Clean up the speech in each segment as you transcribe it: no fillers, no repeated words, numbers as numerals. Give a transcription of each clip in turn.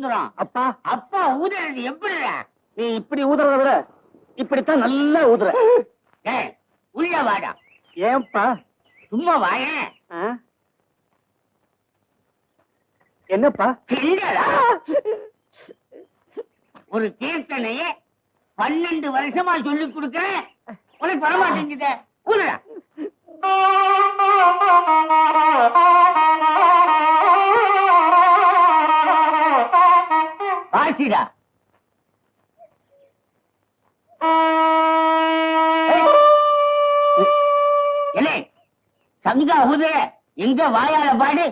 சுந்தரம். அப்பா அப்பா ஊதுறது எப்படி? நீ இப்படி ஊதுறத விட இப்படித்தான் நல்லா ஊதுற. உள்ள வாடா. ஏன்பா? சும்மா வாய. என்னப்பா? ஒரு கீர்த்தனைய 12 வருஷமா சொல்லி கொடுக்கிறேன், உனக்கு வரமாட்டேங்குத. ஊதுடா. வாசிடா. இல்லை சங்கா ஊது. எங்க வாயால பாடு.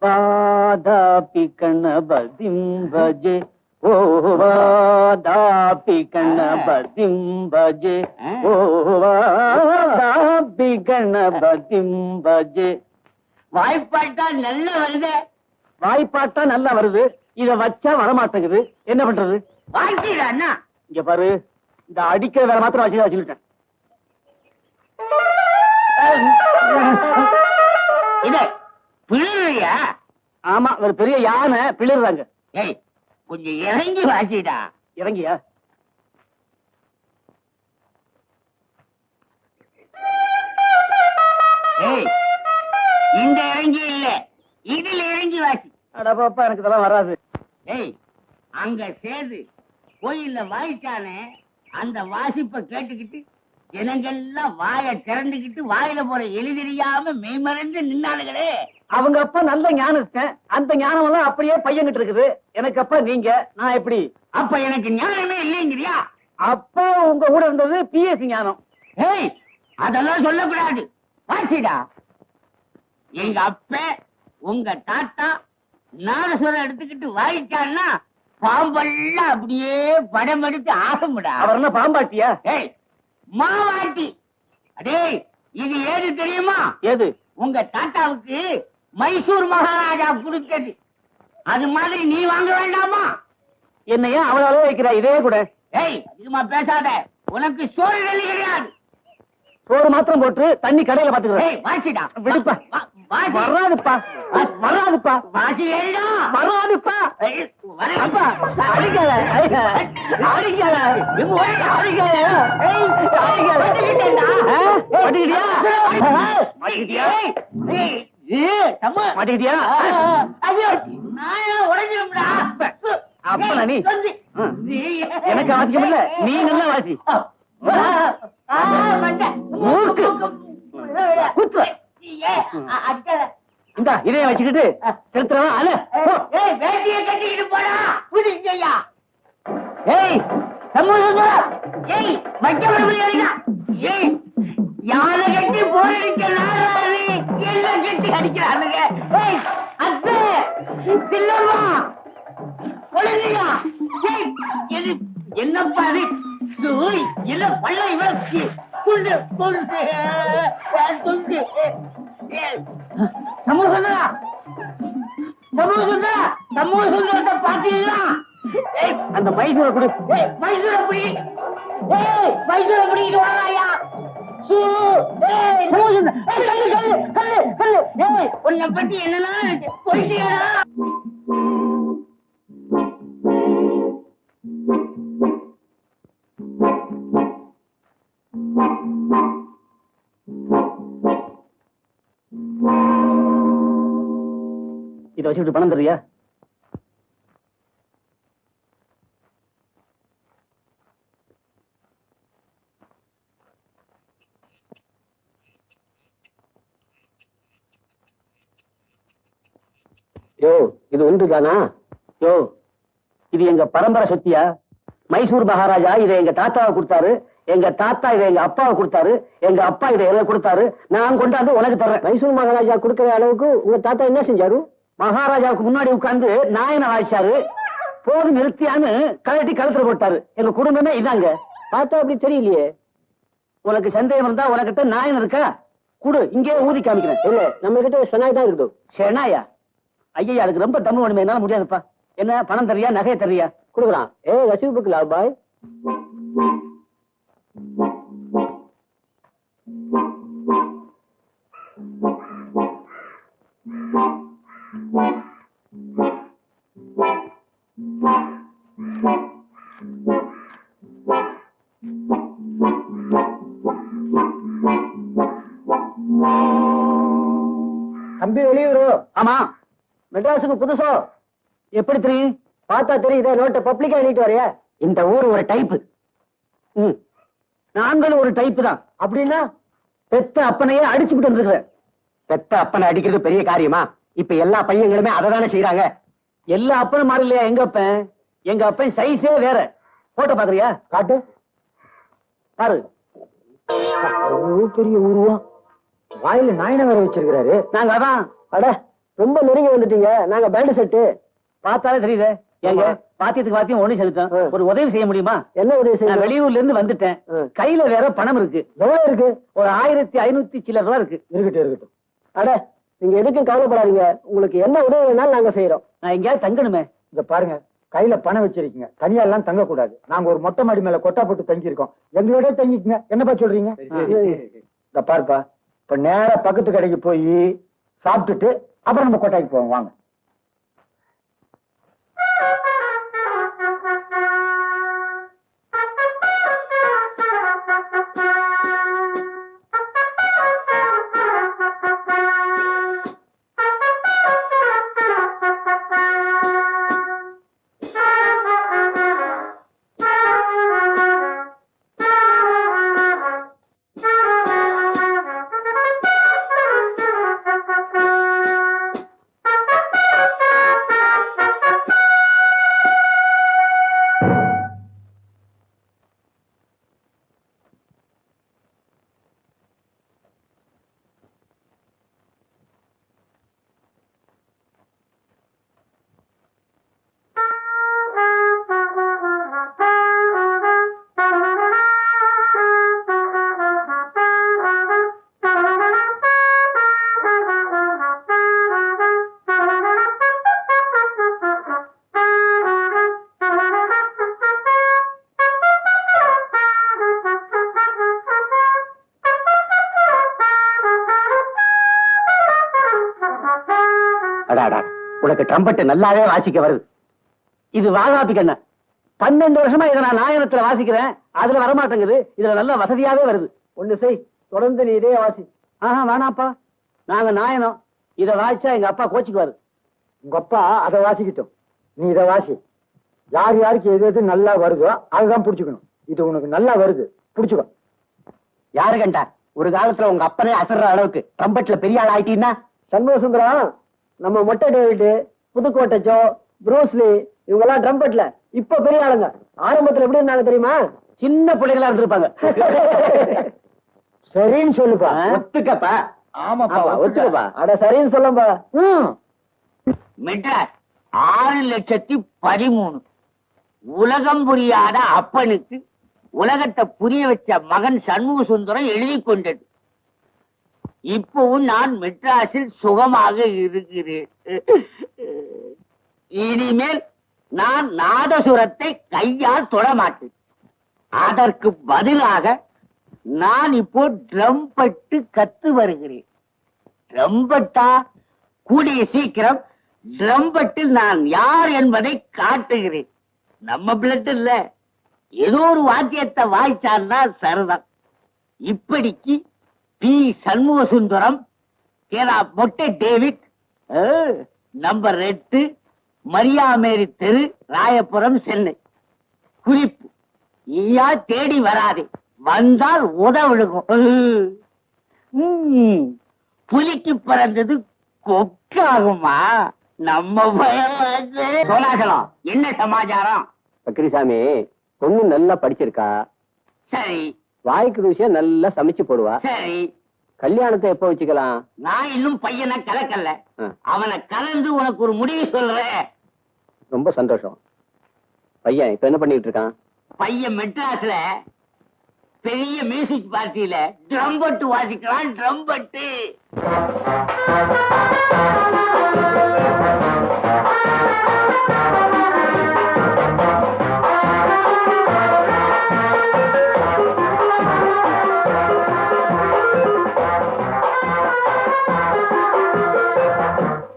வாதாபி கணபதிம் பஜே, ஓ வாதாபி கணபதிம் பஜே, ஓ வாதாபி கணபதிம் பஜே. வாய்ப்பாட்டா நல்லா வருது. வாய்ப்பாட்டா நல்லா வருது, இத வச்சா வரமாட்டேங்குது. என்ன பண்றது? வாங்கிடா அண்ணா. இங்க பாரு, இந்த அடிக்கிற வேலை மாத்திரம் வச்சுக்கிட்டேன். இது பிளிறியா? ஆமா, ஒரு பெரிய யானை பிளிறாங்க. ஏய் கொஞ்சம் இறங்கி வாசிடா. இறங்கியா? ஏய் இந்த இறங்கி இல்ல, இதுல இறங்கி வாசி. அடப்பாப்பா, எனக்கு இதெல்லாம் வராது. ஏய் அங்க சேது கோயில்ல வாய்ச்சானே, அந்த வாசிப்பை கேட்டுக்கிட்டு ஜனங்கள்லாம் வாய திறந்துகிட்டு வாயில போற எலி தெரியாம மெய்மறைந்து நின்னாளுகளே. அவங்க அப்பா நல்ல ஞானம் இருக்கேன், அந்த ஞானம் எல்லாம் அப்படியே பையன்கிட்டு இருக்குது. எனக்கு அப்பா நீங்க, நான் எப்படி? அப்ப எனக்கு ஞானமே இல்லைங்கிறியா? அப்பா உங்க கூட இருந்தது பிஎஸ்சி ஞானம். ஏய் அதெல்லாம் சொல்லக்கூடாது. வாசிடா. எங்க அப்ப உங்க தாத்தா நாரசுரம் எடுத்துக்கிட்டு வாய்ச்சான்னா பாம்பெல்லாம் அப்படியே படம் எடுத்து ஆரம்பிடா. அவர் என்ன பாம்பாட்டியா? ஏய் மாவாட்டி. அடே இது ஏது தெரியுமா? ஏது? உங்க தாத்தாவுக்கு மைசூர் மகாராஜா கொடுத்தது. அது மாதிரி நீ வாங்க வேண்டாமா? என்னையா அவளால வைக்கிறா இதே கூட? ஏய் அதிகமா பேசாத, உனக்கு சோறு நெல்லி கிடையாது. சோறு மாத்திரம் போட்டு தண்ணி கடையில பாத்துக்கிறேன். ஏய் வாசிடா. விடுப்பா. வராதுப்பா, வராதுப்பா. வாசி ஏடா. வராதுப்பா. அப்பா அடிக்காத, அடிக்காத, அடிக்காத. மாட்டிக்கிட்டியா? அப்ப நீ எனக்கு அவசியம் இல்ல, நீ நல்லா வாசி. மூக்கு குத்து. இந்தா இதைய வச்சுக்கிட்டு திருத்தவா அல. வேட்டியை கட்டிக்கிட்டு போடா புதிங்கய்யா. ஏய் சமூக. ஏய் மச்சமணி. ஏய் யானை கட்டி போயிருக்க நாராரு என்ன கட்டி அடிக்கிறானுங்க. ஏய் அத்தை சின்னம்மா ஒழுங்கா. ஏய் இது என்னப்பா இது? சூய் இல்ல பள்ள இவளுக்கு துண்டு துண்டு துண்டு. சமூக சுந்தரா, சமூக சுந்தரா, சமூக சுந்தரத்தை பாத்தீங்களா? அந்த மைசூரை கொடு. மைசூரை பிடி. ஏய் மைசூரை பிடிக்கிட்டு வாங்கய்யா. உன்னை பத்தி என்னெல்லாம் போயிட்டியா? இதை வச்சுக்கிட்டு பணம் தரியா? யோ இது உண்டுதானா? யோ இது எங்க பரம்பரை சொத்தியா? மைசூர் மகாராஜா இதை எங்க தாத்தாவை கொடுத்தாரு, எங்க தாத்தா இதை எங்க அப்பாவை கொடுத்தாரு, எங்க அப்பா இதை எல்லாம் கொடுத்தாரு, நான் கொண்டாந்து உனக்கு தர்றேன். மைசூர் மகாராஜா கொடுக்கிற அளவுக்கு உங்க தாத்தா என்ன செஞ்சாரு? மகாராஜாவுக்கு முன்னாடி உட்கார்ந்து நாயனை வாய்ச்சாரு, போது நிறுத்தியான்னு கழட்டி கழுத்துல போட்டாரு. எங்க குடும்பமே இதாங்க. பார்த்தா அப்படி தெரியலையே. உனக்கு சந்தேகம் இருந்தா உனக்கிட்ட நாயன் இருக்கா? குடு, இங்கே ஊதி காமிக்கிறேன். இல்ல நம்ம கிட்ட செனாய் தான் இருக்குது. செனாயா? ஐயா அதுக்கு ரொம்ப தம்மு வேணுமே, என்னால முடியாதுப்பா. என்ன பணம் தரியா நகையை தரியா? கொடுக்குறான். ரசீது புக் லா பாய். தம்பி வெளியூரு. ஆமா, மெட்ராஸுக்கு புதுசோ? எப்படி தெரியும்? பார்த்தா தெரியுதே, நோட்டை பப்ளிக்கா எழுதிட்டு வரையா? இந்த ஊர் ஒரு டைப்பு. நாங்களும் ஒரு டைப்பு தான். அப்படின்னா பெத்த அப்பனையே அடிச்சுட்டு வந்துருக்க. பெத்த அப்பனை அடிக்கிறது பெரிய காரியமா? இப்ப எல்லா பையங்களுமே அதை தானே செய்யறாங்க. எல்லா அப்பனும் மாறி இல்லையா? எங்க அப்பன் சைஸே வேற. போட்டோ பாக்குறியா? காட்டு பாரு. பெரிய உருவம், வாயில நாயன வேற வச்சிருக்கிறாரு. நாங்க அதான். அட, ரொம்ப நெருங்கி வந்துட்டீங்க. நாங்க பேண்ட் செட்டு. பார்த்தாலே தெரியுது. எங்க பாத்தியத்துக்கு பாத்தியம் ஒண்ணு செலுத்தம். ஒரு உதவி செய்ய முடியுமா? என்ன உதவி செய்ய? வெளியூர்ல இருந்து வந்துட்டேன். கையில வேற பணம் இருக்கு. எவ்வளவு இருக்கு? ஒரு 1500 சில்லற ரூபா இருக்கு. இருக்கட்டும். அட, நீங்க எதுக்கும் கவலைப்படாதீங்க. உங்களுக்கு என்ன உதவி வேணாலும் நாங்க செய்யறோம். நான் எங்கேயாவது தங்கணுமே. இத பாருங்க, கையில பணம் வச்சிருக்கீங்க. தனியா எல்லாம் தங்க கூடாது. நாங்க ஒரு மொட்டை மாடி மேல கொட்டா போட்டு தங்கி இருக்கோம். எங்களோட தங்கிக்குங்க. என்னப்பா சொல்றீங்க? இந்த பாருப்பா, இப்ப நேரா பக்கத்து கடைக்கு போய் சாப்பிட்டுட்டு அப்புறம் நம்ம கொட்டாய்க்கு போவோம். வாங்க. உனக்கு ட்ரம்பட் நல்லாவே வாசிக்க வருது. இது வாகாபி கண்ண. 12 வருஷமா இதை நான் நாயனத்துல வாசிக்கிறேன். அதுல வரமாட்டேங்குது. இதுல நல்ல வசதியாவே வருது. ஒண்ணு செய், தொடர்ந்து நீ இதே வாசி. வேணாப்பா, நாங்க நாயனம். இதை வாசிச்சா எங்க அப்பா கோச்சுக்குவாரு. உங்க அப்பா அதை வாசிக்கிட்டோம், நீ இதை வாசி. யார் யாருக்கு எது எது நல்லா வருதோ அதுதான் புடிச்சுக்கணும். இது உனக்கு நல்லா வருது, புடிச்சுக்கோ. யாரு கண்டா ஒரு காலத்துல உங்க அப்பனே அசர்ற அளவுக்கு ட்ரம்பட்ல பெரிய ஆள் ஆயிட்டீங்கன்னா? சண்முக சுந்தரம், நம்ம மொட்டை டேவிட், புதுக்கோட்டை ஜோ, ப்ரூஸ்லி, இவங்க எல்லாம் ட்ரம்பட்ல இப்ப பெரிய ஆளுங்க. ஆரம்பத்துல எப்படி இருந்தாங்க தெரியுமா? சின்ன பிள்ளைகளா இருந்திருப்பாங்க. சரின்னு சொல்லுப்பா. ஒத்துக்கப்பா. ஆமாப்பா, ஒத்துக்கப்பா. அட சரின்னு சொல்லப்பா. மெட்ராஸ் 6,13,000. உலகம் புரியாத அப்பனுக்கு உலகத்தை புரிய வச்ச மகன் சண்முக சுந்தரம் எழுதி கொண்டது. இப்பவும் நான் மெட்ராஸில் சுகமாக இருக்கிறேன். இனிமேல் நான் நாதசுரத்தை கையால் தொடமாட்டேன். அதற்கு பதிலாக நான் இப்போ ட்ரம்பட்டு கத்து வருகிறேன். ட்ரம்பட்டா? கூடிய சீக்கிரம் ட்ரம்பட்டில் நான் யார் என்பதை காட்டுகிறேன். நம்ம பிளட் இல்ல, ஏதோ ஒரு வாத்தியத்தை வாய்ச்சான்னா சரிதான். இப்படிக்கு பி சண்முக சுந்தரம், மொட்டை டேவிட், நம்பர் 8, மரியாமேரி தெரு, ராயபுரம், சென்னை. குறிப்பு: ஈயா தேடி வராதே, வந்தால் உதவிடுகும். புலிக்கு பிறந்தது கொக்காகுமா? நம்ம சோழாசலம். என்ன சமாச்சாரம்? பக்கிரிசாமி, பொண்ணு நல்லா படிச்சிருக்கா. சரி. வாய்க்கு விஷயம் நல்லா சமைச்சு போடுவா. சரி. கல்யாணத்தை எப்ப வச்சுக்கலாம்? நான் இன்னும் பையனை கலக்கல. அவனை கலந்து உனக்கு ஒரு முடிவு சொல்றேன். ரொம்ப சந்தோஷம். பையன் இப்ப என்ன பண்ணிட்டு இருக்கான்? பையன் மெட்ராஸ்ல பெரிய மியூசிக் பார்ட்டியில ட்ரம்பட்டு வாசிக்கிறான். ட்ரம்பட்டு.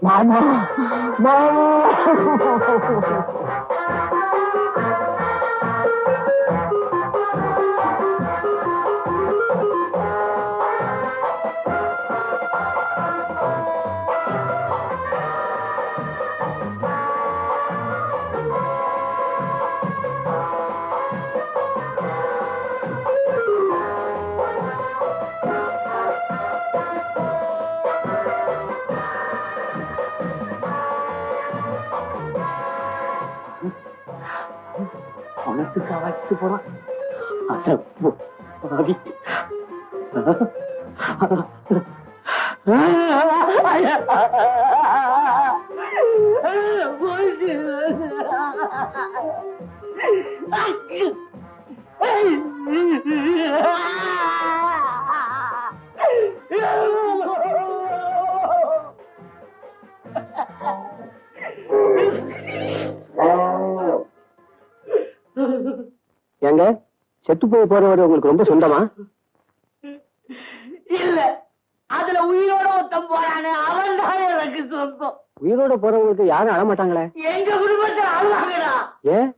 மாமா, மாமா. என்னத்துக்கா வச்சுட்டு போறான்? எங்க செத்து போய் போறவரு உங்களுக்கு ரொம்ப சொந்தமா? இல்ல, அதுல உயிரோட ஒருத்தன் போறானே அவன் தான் எனக்கு சொந்தம். உயிரோட போறவங்களுக்கு யாரும் அழமாட்டாங்களே? எங்க குடும்பத்தை ஆளுவாங்கடா. ஏன்?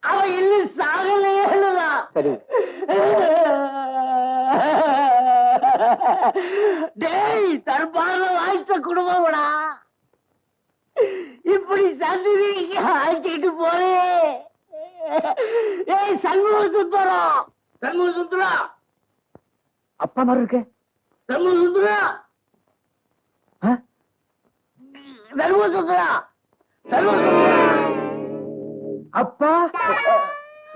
அவன் இன்னும் சாகலையே. சரி. டேய், தற்பார்வை வாய்ச்ச குடும்பம்டா. இப்படி சந்திரிக்கு அழைச்சிக்கிட்டு போறே. ஏய் சண்முக சுந்தரம், சண்முக சுந்தரம், அப்பா மாதிரி இருக்கு. சண்முக சுந்தரம், சண்முக சுந்தரம், சண்முக சுந்தரம். அப்பா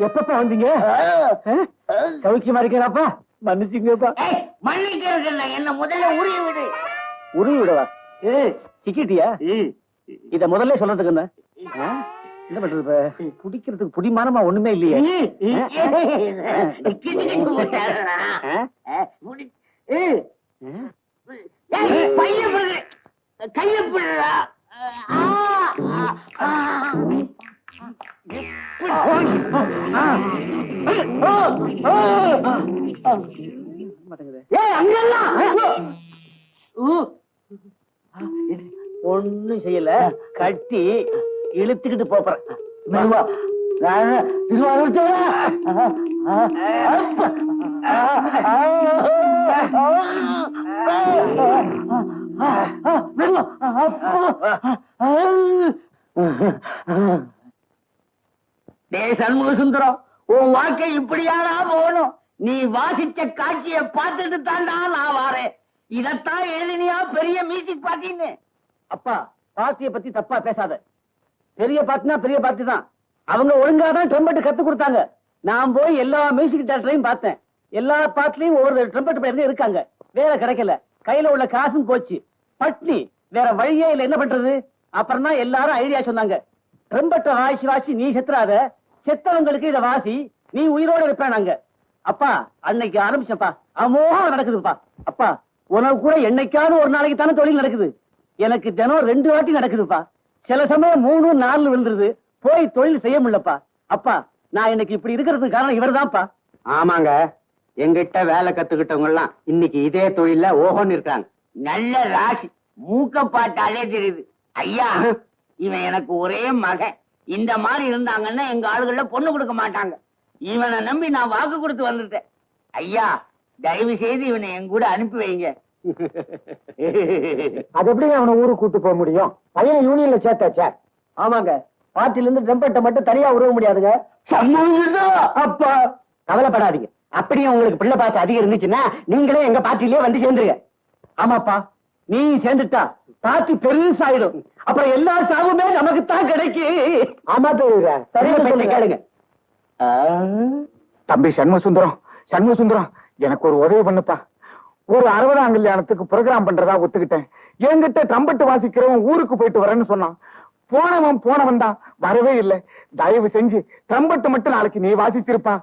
எப்பப்பா வந்தீங்க? சௌக்கியமா இருக்கிறாப்பா? மன்னிச்சுங்கப்பா. மன்னிக்கிறது இல்ல, என்ன முதல்ல உரிய விடு. உருவி விடவா? சிக்கிட்டியா? இத முதல்ல சொல்றதுக்கு என்ன பண்றது? குடிக்கிறதுக்கு புடிமானமா ஒண்ணுமே இல்லையே. கைய பிடுறா. ஒண்ணும் செய்யல, கட்டி இழுத்துக்கிட்டு போறேன். சண்முக சுந்தரம், உன் வாழ்க்கை இப்படியானா போகணும். நீ வாசிச்ச காட்சியை பார்த்துட்டு தாண்டா நான் வாரேன். இதத்தான் எழுதினியா பெரிய மியூசிக் பார்ட்டின்னு? அப்பா, பார்ட்டியை பத்தி தப்பா பேசாத. பெரிய பார்ட்டினா பெரிய பார்ட்டி தான். அவங்க ஒழுங்காதான் ட்ரம்பெட் கத்து கொடுத்தாங்க. நான் போய் எல்லா மியூசிக் டேரக்டரையும் பார்த்தேன். எல்லா பாட்டுலயும் ஒவ்வொரு ட்ரம்பெட் பிளேயர் இருக்காங்க. வேற கிடைக்கல, கையில உள்ள காசும் போச்சு. பட்னி, வேற வழியே இல்ல, என்ன பண்றது? அப்புறம் தான் எல்லாரும் ஐடியா சொன்னாங்க. ட்ரம்பெட்டை வாசி வாசி நீ செத்துறாத, செத்தவங்களுக்கு இத வாசி, நீ உயிரோட இருப்பானாங்க. அப்பா, அன்னைக்கு ஆரம்பிச்சப்பா, அமோகம் நடக்குதுப்பா. அப்பா, உனக்கு கூட என்னைக்காவது ஒரு நாளைக்கு தானே தொழில் நடக்குது. எனக்கு தினம் 2 வாட்டி நடக்குதுப்பா. சில சமயம் 3, 4 விழுந்துருது. போய் தொழில் செய்ய முடியலப்பா. அப்பா, நான் இன்னைக்கு இப்படி இருக்கிறதுக்கு காரணம் இவர்தான்ப்பா. ஆமாங்க, எங்கிட்ட வேலை கத்துக்கிட்டவங்க எல்லாம் இன்னைக்கு இதே தொழில ஓஹோன்னு இருக்காங்க. நல்ல ராசி, மூக்க பாட்டாலே தெரியுது. ஐயா, இவன் எனக்கு ஒரே மகன். இந்த மாதிரி இருந்தாங்கன்னா எங்க ஆளுகள்ல பொண்ணு கொடுக்க மாட்டாங்க. இவனை நம்பி நான் வாக்கு கொடுத்து வந்துட்டேன். ஐயா, தயவு செய்து இவனை என் கூட அனுப்பி வைங்க. அது எப்படி அவனை ஊருக்கு கூட்டு போக முடியும்? பையன் யூனியன்ல சேர்த்தாச்சா? ஆமாங்க, பார்ட்டில இருந்து ட்ரம்பெட்டை மட்டும் தனியா உருவ முடியாதுங்க. அப்பா, கவலைப்படாதீங்க. அப்படியே உங்களுக்கு பிள்ளை பாசம் அதிகம் இருந்துச்சுன்னா நீங்களே எங்க பார்ட்டிலேயே வந்து சேர்ந்துருங்க. ஆமாப்பா, நீ சேர்ந்துட்டா பார்ட்டி பெருசாயிடும். அப்புறம் எல்லா சாவுமே நமக்கு தான் கிடைக்கும். ஆமா தெரியுங்க, சரியா கேளுங்க. தம்பி சண்முகசுந்தரம், சண்முகசுந்தரம், எனக்கு ஒரு உதவி பண்ணுப்பா. ஒரு 60ஆம் கல்யாணத்துக்கு ப்ரோகிராம் பண்றதா ஒத்துக்கிட்டேன். என்கிட்ட ட்ரம்பெட் வாசிக்கிறவன் ஊருக்கு போயிட்டு வரேன்னு சொன்னான். போனவன் தான், வரவே இல்லை. தயவு செஞ்சு ட்ரம்பெட் மட்டும் நாளைக்கு நீ வாசிச்சிருப்பா.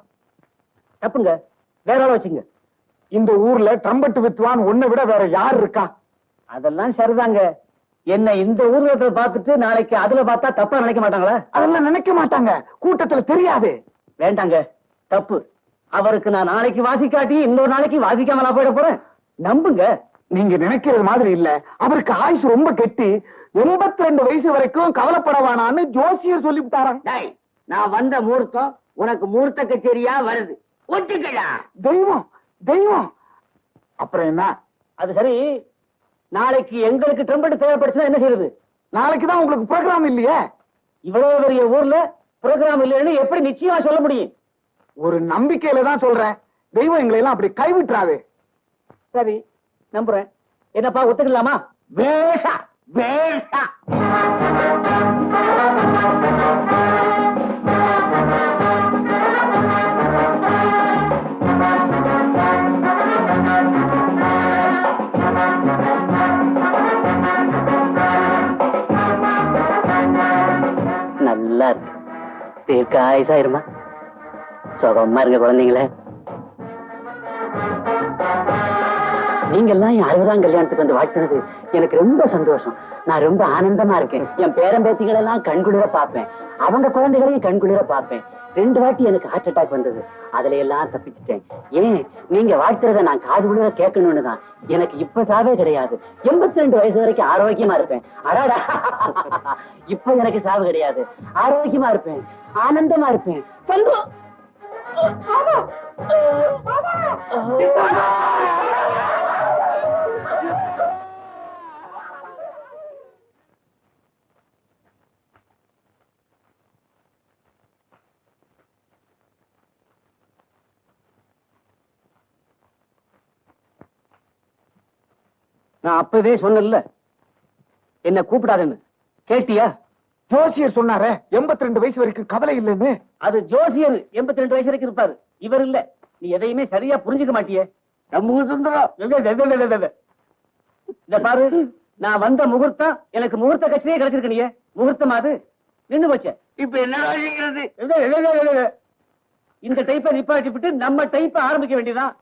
தப்புங்க, வேற ஆள வச்சுங்க. இந்த ஊர்ல ட்ரம்பெட் வித்வான் உன்னை விட வேற யார் இருக்கா? அதெல்லாம் சரிதாங்க. என்ன இந்த ஊர்வலத்தை பார்த்துட்டு நாளைக்கு அதுல பார்த்தா தப்பா நினைக்க மாட்டாங்களா? அதெல்லாம் நினைக்க மாட்டாங்க, கூட்டத்துல தெரியாது. வேண்டாங்க, தப்பு. அவருக்கு நான் நாளைக்கு வாசிக்காட்டி இன்னொரு நாளைக்கு வாசிக்காமலா போயிட போறேன். நம்புங்க. நீங்க நினைக்கிறது மாதிரி இல்ல. அவருக்கு ஆயுசு ரொம்ப கெட்டி. 82 வயசு வரைக்கும் கவலைப்படவானான்னு ஜோசியர் சொல்லிவிட்டாராம். நான் வந்த முகூர்த்தம் உனக்கு முகூர்த்த கச்சேரியா வருது, ஒட்டுக்கடா. தெய்வம் தெய்வம். அப்புறம் என்ன? அது சரி, நாளைக்கு எங்களுக்கு ட்ரம்பெட் தேவைப்படுச்சுன்னா என்ன செய்யறது? நாளைக்கு தான் உங்களுக்கு ப்ரோகிராம் இல்லையே. இவ்வளவு பெரிய ஊர்ல ப்ரோகிராம் இல்லைன்னு எப்படி நிச்சயமா சொல்ல முடியும்? ஒரு நம்பிக்கையில தான் சொல்றேன். தெய்வம் எங்களை எல்லாம் அப்படி கைவிட்டுறாது. சரி, நம்புறேன். என்னப்பா, ஒத்துக்கலாமா? வேஷா வேஷா. தீர்க்காயுசா இருமா. சுகமா இருங்க குழந்தைங்களே. நீங்க எல்லாம் என் 60ஆம் கல்யாணத்துக்கு வந்து வாழ்த்துனது எனக்கு ரொம்ப சந்தோஷம். நான் ரொம்ப ஆனந்தமா இருக்கேன். என் பேரம்பேத்திகள் எல்லாம் கண்குளிர பார்ப்பேன், அவங்க குழந்தைகளையும் கண்குளிர பார்ப்பேன். 2 வாட்டி எனக்கு ஹார்ட் அட்டாக் வந்தது, அதுல எல்லாம் தப்பிச்சிட்டேன். ஏன் நீங்க வாழ்த்துறத நான் காது குளிர கேட்கணும்னு தான். எனக்கு இப்ப சாவே கிடையாது. 82 வயசு வரைக்கும் ஆரோக்கியமா இருப்பேன். அடாடா, இப்ப எனக்கு சாவு கிடையாது. ஆரோக்கியமா இருப்பேன், ஆனந்தமா இருப்பேன். சந்தோஷம். நான் அப்பவே சொன்னேன்ல என்ன கூப்பிடாதுன்னு, கேட்டியா? ஜோசியர் சொன்னாரே 82 வயசு வரைக்கும் கவலை இல்லைன்னு. அது ஜோசியர் 82 வயசு வரைக்கும் இருப்பாரு, இவர் இல்ல. நீ எதையுமே சரியா புரிஞ்சுக்க மாட்டியே. நம்ம சுந்தரம். இத பாரு, நான் வந்த முகூர்த்தம் எனக்கு முகூர்த்த கட்சியே கிடைச்சிருக்கு. நீ முகூர்த்தம் அது நின்னு போச்சே. இப்ப என்னடா செய்யறது? இந்த டைப்பை நிப்பாட்டி விட்டு நம்ம டைப்பை ஆரம்பிக்க வேண்டியதான்.